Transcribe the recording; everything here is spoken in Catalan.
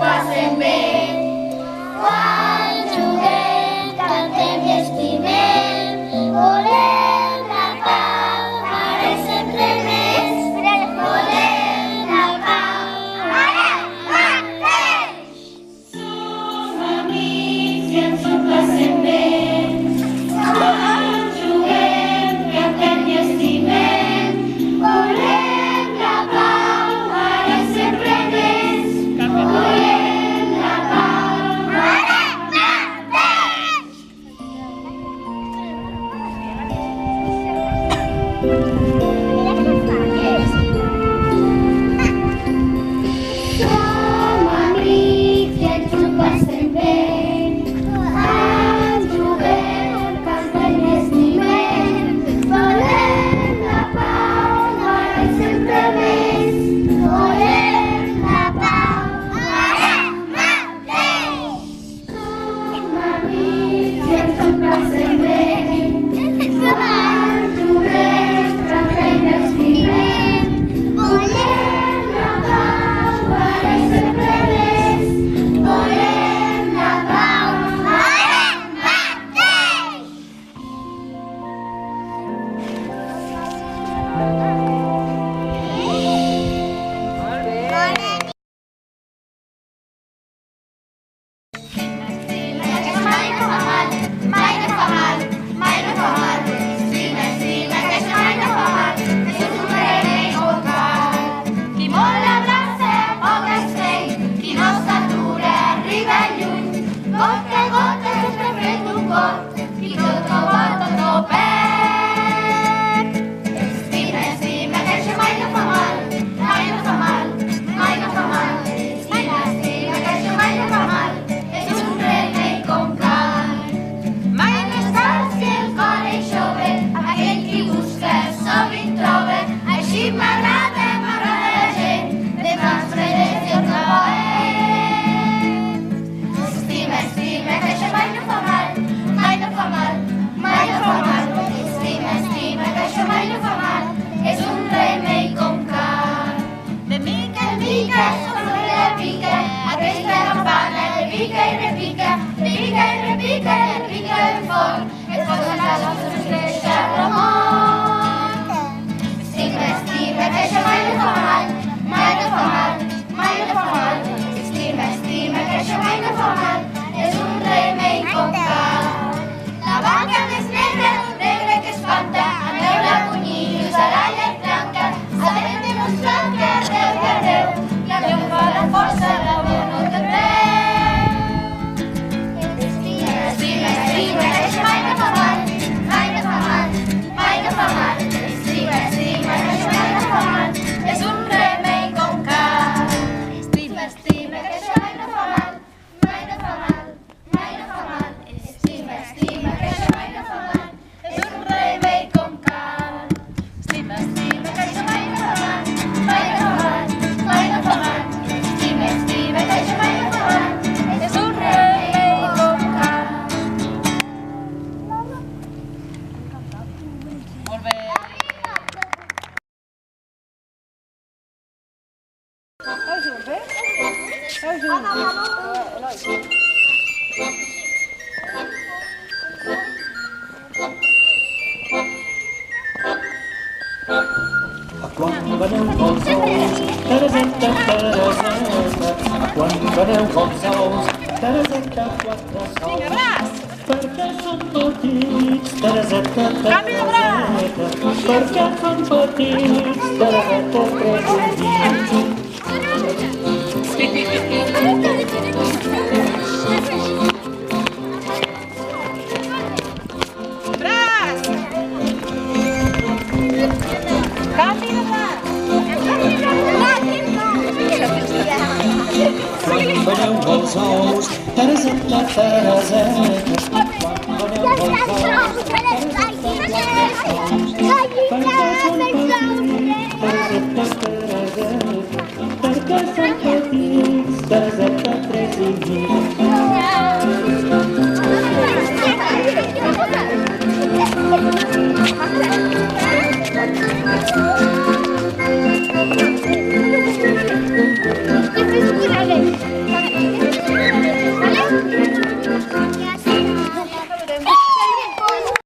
passem bé. Quan juguem, cantem i estimem, volem la pau, ara i sempre més. Volem la pau, ara mateix. Som amics i ens ho passem bé. Quan juguem, cantem i estimem, volem la pau, ara i sempre més. Volem la pau, ara mateix. Som amics i ens ho passem bé. Quan juguem, cantem i estimem, volem la pau, ara i sempre més. Volem la pau, ara mateix. Som amics i ens ho passem bé. Quan juguem, cantem i estimem, volem la pau, ara i sempre més. Volem la pau, ara mateix. Mai no fa mal, mai no fa mal, mai no fa mal. Estima, estima, que això mai no fa mal. És un remei vocal. Qui molt abraça, poc es fei. Qui no s'atura, arriba lluny. Gota a gota sempre fet un got. I tot ho vol, tot ho perd. Estima, estima, que això mai no fa mal. Mai no fa mal, mai no fa mal. Estima, estima, que això mai no fa mal. És un remei com cal. Mai no és cal si el cor és jove, aquell qui busca sovint troba. Així m'agrada la gent, de mans fredes i els aboem. Estima, estima, que això mai no fa mal, mai no fa mal, mai no fa mal. Estima, estima, que això mai no fa mal, és un remei com cal. De mica en mica, sobre la pica, aquesta campana repica i repica, repica i repica i repica ben fort. Et posa les nostres créixer remot. Estima, estima, que això mai no fa mal, mai no fa mal, mai no fa mal. Estima, estima, que això mai no fa mal, és un remei com cal. La vaca més negra d'un negre que espanta, andeu-la punyir i usarà llet blanca, sabent demostrar que arreu i arreu, la veu fa la força, la veu no té preu. Estima, estima, estima, que això mai no fa mal, mai no fa mal, mai no fa mal. Estima, estima, que això mai no fa mal, és un remei com cal. Estima, estima, que això mai no fa mal, mai no fa mal, mai no fa mal. Estima, estima, que això mai no fa mal, és un remei com cal. Estima, estima, que això mai no fa mal, mai no fa mal, mai no fa mal. Estima, estima, que això mai no fa mal, és un remei com cal. Molt bé. Esteu junts, bé? Esteu junts. Eloi. Quan veneu com sous, Tereseta, Tereseta, quan veneu com sous, Tereseta, quatre sous. Perquè són petits, Tereseta, Tereseta, perquè són petits, Tereseta, tres Braç! Canvi de braç! Quan veneu els ous, Tereseta, Tereseta, quan veneu els ous, Tereseta, perquè són petits, Tereseta, tres i mig.